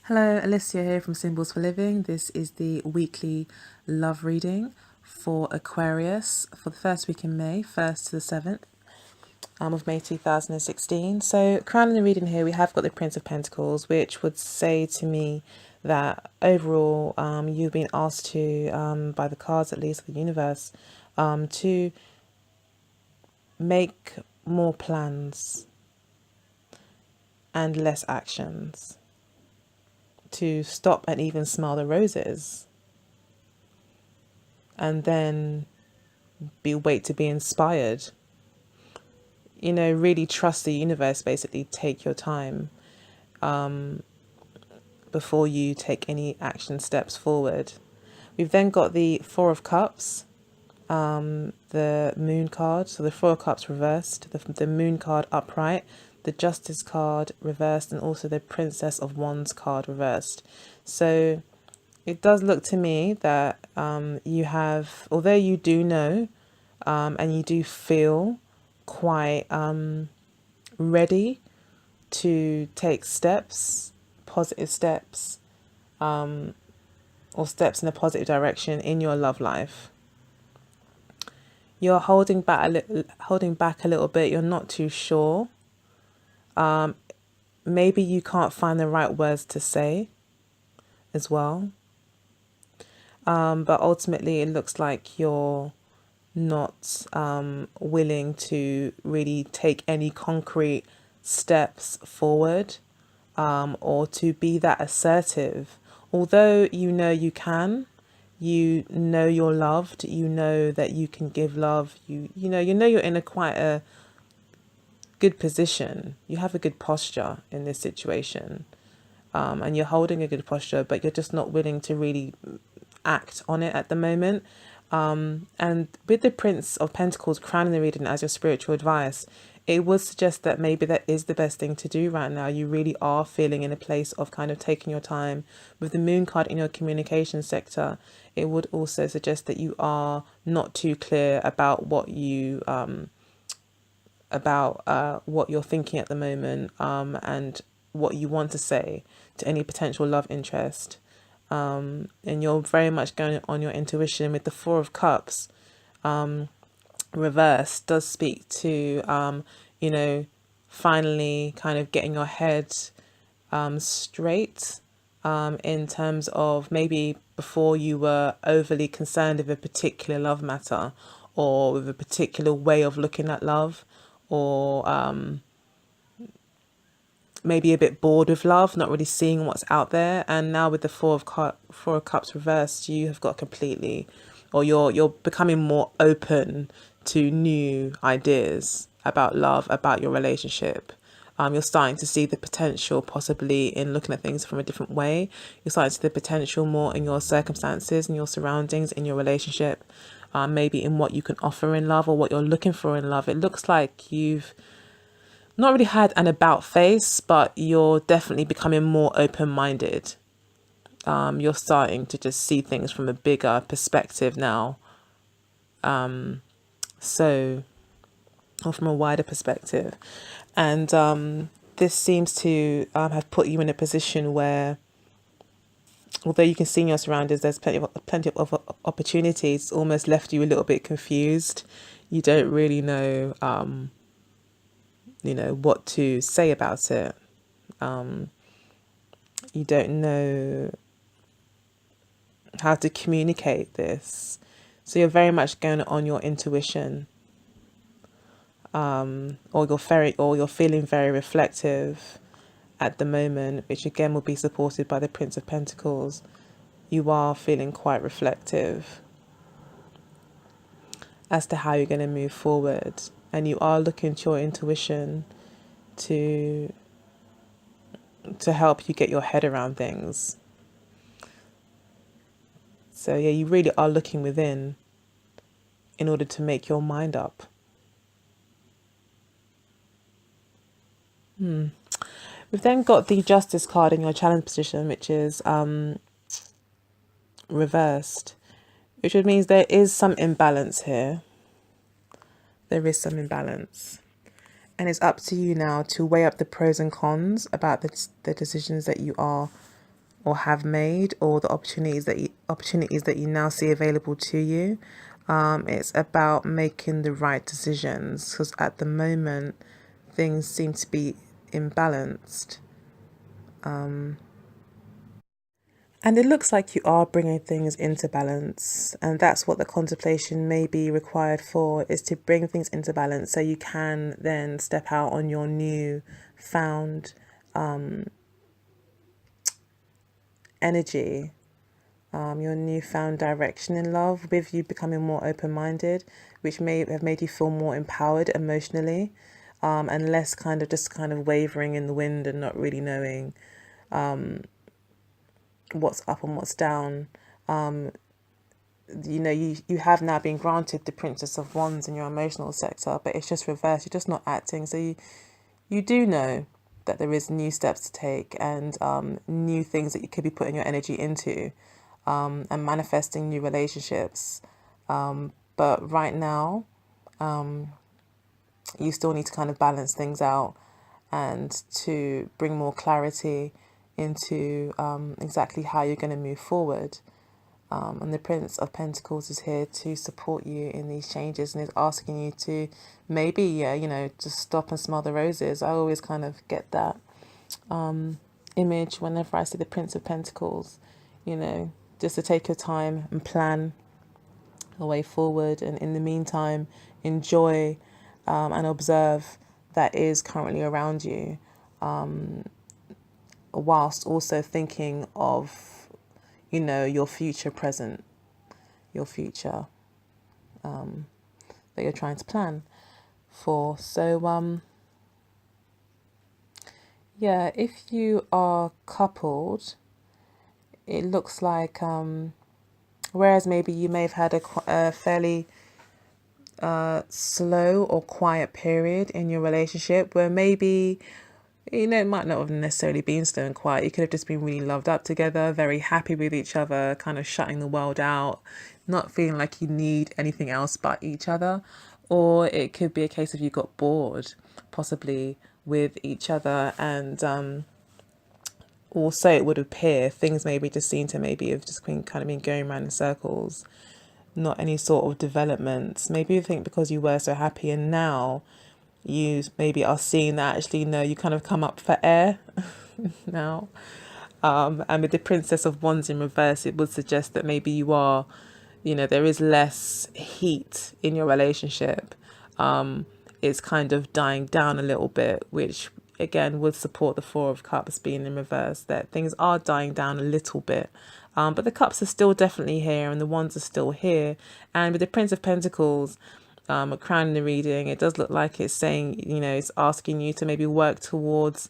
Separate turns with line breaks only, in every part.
Hello, Alicia here from Symbols for Living. This is the weekly love reading for Aquarius for the first week in May, 1st to the 7th of May 2016. So, crowning the reading here, we have got the Prince of Pentacles, which would say to me that overall you've been asked to, by the cards at least, the universe, to make more plans and less actions, to stop and even smell the roses, and then wait to be inspired. Really trust the universe, basically take your time before you take any action steps forward. We've then got the Four of Cups, the Moon card, so the Four of Cups reversed, the Moon card upright, the Justice card reversed, and also the Princess of Wands card reversed. So it does look to me that you have, although you do know and you do feel quite ready to take steps, positive steps, or steps in a positive direction in your love life. You're holding back a little bit. You're not too sure. Maybe you can't find the right words to say as well. But ultimately, it looks like you're not willing to really take any concrete steps forward, or to be that assertive. Although you know you can, you know you're loved, you know that you can give love, you know you're in quite a good position. You have a good posture in this situation, and you're holding a good posture, but you're just not willing to really act on it at the moment. And with the Prince of Pentacles crowning the reading as your spiritual advice, it would suggest that maybe that is the best thing to do right now. You really are feeling in a place of kind of taking your time. With the Moon card in your communication sector, it would also suggest that you are not too clear about what you what you're thinking at the moment, and what you want to say to any potential love interest. And you're very much going on your intuition. With the Four of Cups reverse does speak to finally kind of getting your head straight, in terms of maybe before you were overly concerned with a particular love matter or with a particular way of looking at love, or maybe a bit bored with love, not really seeing what's out there. And now with the Four of Cups reversed, you have got completely, or you're becoming more open to new ideas about love, about your relationship. You're starting to see the potential possibly in looking at things from a different way. You're starting to see the potential more in your circumstances, in your surroundings, in your relationship, maybe in what you can offer in love or what you're looking for in love. It looks like you've not really had an about face, but you're definitely becoming more open-minded. You're starting to just see things from a bigger perspective now. Or from a wider perspective. And this seems to have put you in a position where, although you can see in your surroundings, there's plenty of opportunities, it's almost left you a little bit confused. You don't really know what to say about it. You don't know how to communicate this. So you're very much going on your intuition. Or you're feeling very reflective at the moment, which again will be supported by the Prince of Pentacles. You are feeling quite reflective as to how you're going to move forward, and you are looking to your intuition to help you get your head around things. So yeah, you really are looking within in order to make your mind up. We've then got the Justice card in your challenge position, which is reversed, which would mean there is some imbalance here. There is some imbalance. And it's up to you now to weigh up the pros and cons about the decisions that you are or have made, or the opportunities that you now see available to you. It's about making the right decisions, because at the moment things seem to be imbalanced. And it looks like you are bringing things into balance, and that's what the contemplation may be required for, is to bring things into balance so you can then step out on your new found energy, your newfound direction in love, with you becoming more open-minded, which may have made you feel more empowered emotionally, and less kind of just kind of wavering in the wind and not really knowing what's up and what's down. You have now been granted the Princess of Wands in your emotional sector, but it's just reversed. You're just not acting. So you do know that there is new steps to take, and new things that you could be putting your energy into, and manifesting new relationships. But right now, you still need to kind of balance things out and to bring more clarity into exactly how you're going to move forward. And the Prince of Pentacles is here to support you in these changes, and is asking you to maybe, just stop and smell the roses. I always kind of get that image whenever I see the Prince of Pentacles, just to take your time and plan a way forward. And in the meantime, enjoy and observe that is currently around you, whilst also thinking of your future present, your future that you're trying to plan for. So if you are coupled, it looks like whereas maybe you may have had a fairly slow or quiet period in your relationship, where maybe it might not have necessarily been slow and quiet. You could have just been really loved up together, very happy with each other, kind of shutting the world out, not feeling like you need anything else but each other. Or it could be a case of you got bored, possibly, with each other, and also it would appear things maybe just seem to maybe have just been kind of been going around in circles, not any sort of developments. Maybe you think because you were so happy, and now you maybe are seeing that actually no, you kind of come up for air now. And with the Princess of Wands in reverse, it would suggest that maybe you are, there is less heat in your relationship. It's kind of dying down a little bit, which again would support the Four of Cups being in reverse, that things are dying down a little bit. But the cups are still definitely here, and the wands are still here. And with the Prince of Pentacles, a crown in the reading, it does look like it's saying, it's asking you to maybe work towards,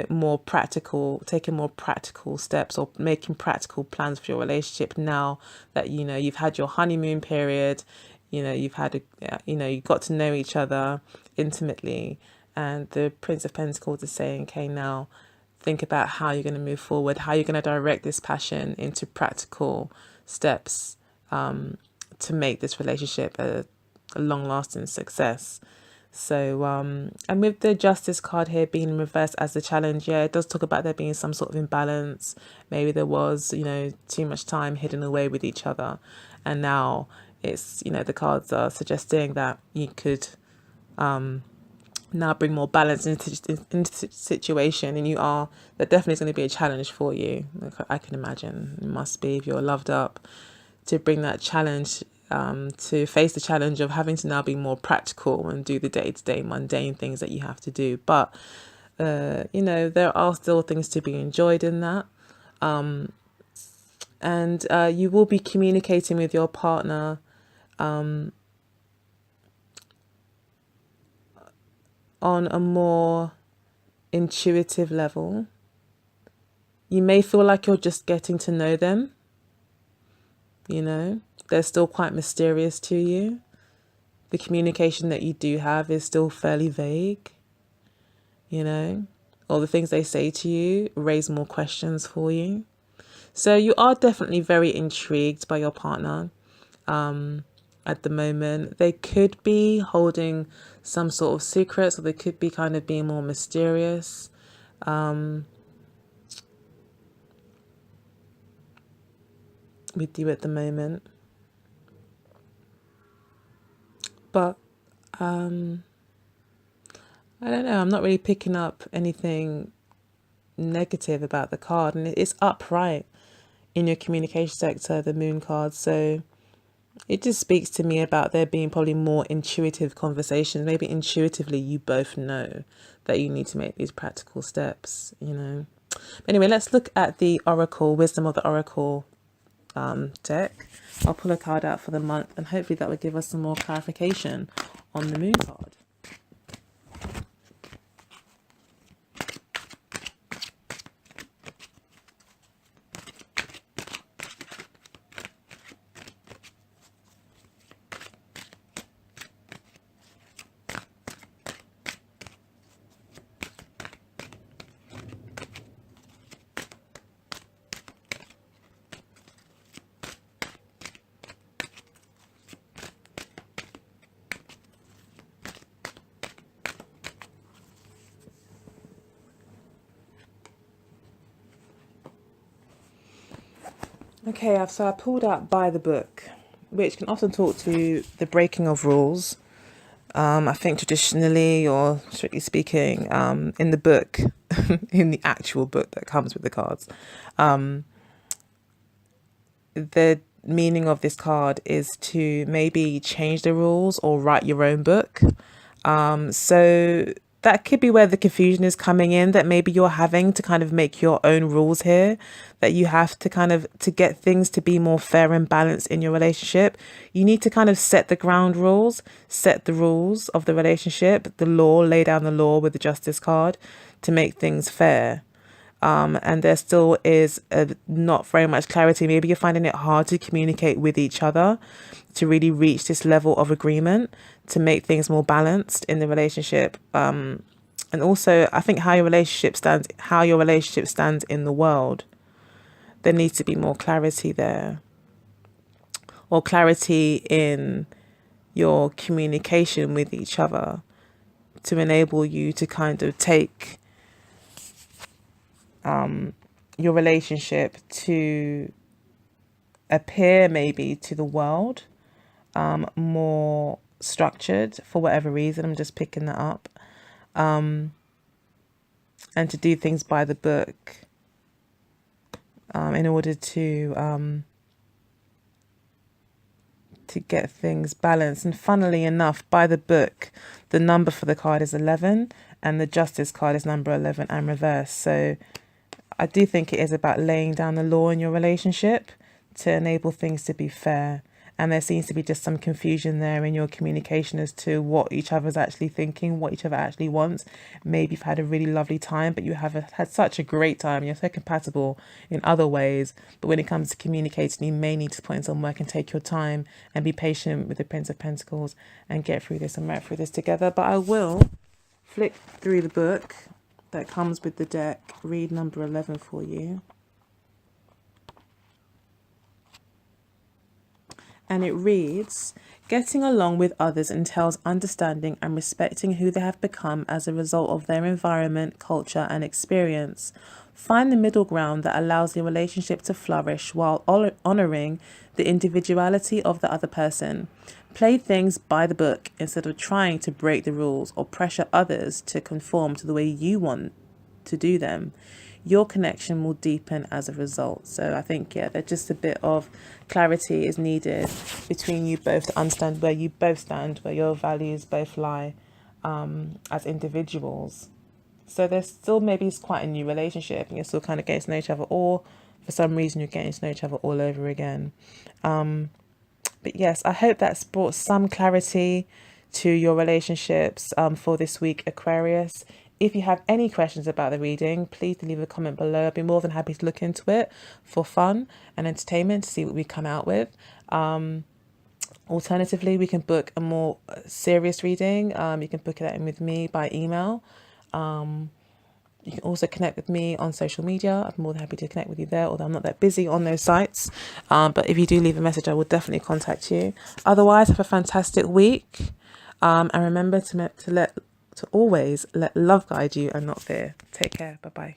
more practical, taking more practical steps, or making practical plans for your relationship now that, you've had your honeymoon period, you've had, you got to know each other intimately. And the Prince of Pentacles is saying, okay, now think about how you're going to move forward, how you're going to direct this passion into practical steps to make this relationship a long-lasting success. So and with the Justice card here being reversed as the challenge, it does talk about there being some sort of imbalance. Maybe there was, too much time hidden away with each other, and now it's, the cards are suggesting that you could now bring more balance into the situation, and that definitely is going to be a challenge for you. I can imagine it must be, if you're loved up, to bring that challenge, to face the challenge of having to now be more practical and do the day-to-day mundane things that you have to do. But there are still things to be enjoyed in that, and you will be communicating with your partner on a more intuitive level. You may feel like you're just getting to know them. They're still quite mysterious to you. The communication that you do have is still fairly vague. All the things they say to you raise more questions for you. So you are definitely very intrigued by your partner. At the moment, they could be holding some sort of secrets, or they could be kind of being more mysterious. with you at the moment. But I don't know, I'm not really picking up anything negative about the card, and it's upright in your communication sector, the moon card. So it just speaks to me about there being probably more intuitive conversations. Maybe intuitively you both know that you need to make these practical steps, you know. Anyway, let's look at the Oracle, Wisdom of the Oracle deck. I'll pull a card out for the month, and hopefully that will give us some more clarification on the moon card. Okay, so I pulled out by the book, which can often talk to the breaking of rules. I think traditionally, or strictly speaking, in the book, in the actual book that comes with the cards, the meaning of this card is to maybe change the rules or write your own book. So that could be where the confusion is coming in, that maybe you're having to kind of make your own rules here, that you have to kind of, to get things to be more fair and balanced in your relationship, you need to kind of set the ground rules, set the rules of the relationship, the law, lay down the law with the Justice card to make things fair. And there still is not very much clarity. Maybe you're finding it hard to communicate with each other to really reach this level of agreement to make things more balanced in the relationship. And also, I think how your relationship stands in the world. There needs to be more clarity there, or clarity in your communication with each other to enable you to kind of take your relationship to appear maybe to the world more structured for whatever reason. I'm just picking that up. And to do things by the book in order to get things balanced. And funnily enough, by the book, the number for the card is 11, and the Justice card is number 11 and reverse. So I do think it is about laying down the law in your relationship to enable things to be fair. And there seems to be just some confusion there in your communication as to what each other's actually thinking, what each other actually wants. Maybe you've had a really lovely time, but you have had such a great time. You're so compatible in other ways. But when it comes to communicating, you may need to put in some work and take your time and be patient with the Prince of Pentacles and get through this and work through this together. But I will flick through the book that comes with the deck, read number 11 for you. And it reads, getting along with others entails understanding and respecting who they have become as a result of their environment, culture, and experience. Find the middle ground that allows the relationship to flourish while honoring the individuality of the other person. Play things by the book instead of trying to break the rules or pressure others to conform to the way you want to do them. Your connection will deepen as a result. So I think, yeah, there's just a bit of clarity is needed between you both to understand where you both stand, where your values both lie as individuals. So there's still maybe it's quite a new relationship and you're still kind of getting to know each other, or for some reason you're getting to know each other all over again. But yes, I hope that's brought some clarity to your relationships for this week, Aquarius. If you have any questions about the reading, please leave a comment below. I'd be more than happy to look into it for fun and entertainment to see what we come out with. Alternatively, we can book a more serious reading. You can book that in with me by email. You can also connect with me on social media. I'm more than happy to connect with you there, although I'm not that busy on those sites. But if you do leave a message, I will definitely contact you. Otherwise, have a fantastic week. And remember to always let love guide you and not fear. Take care. Bye-bye.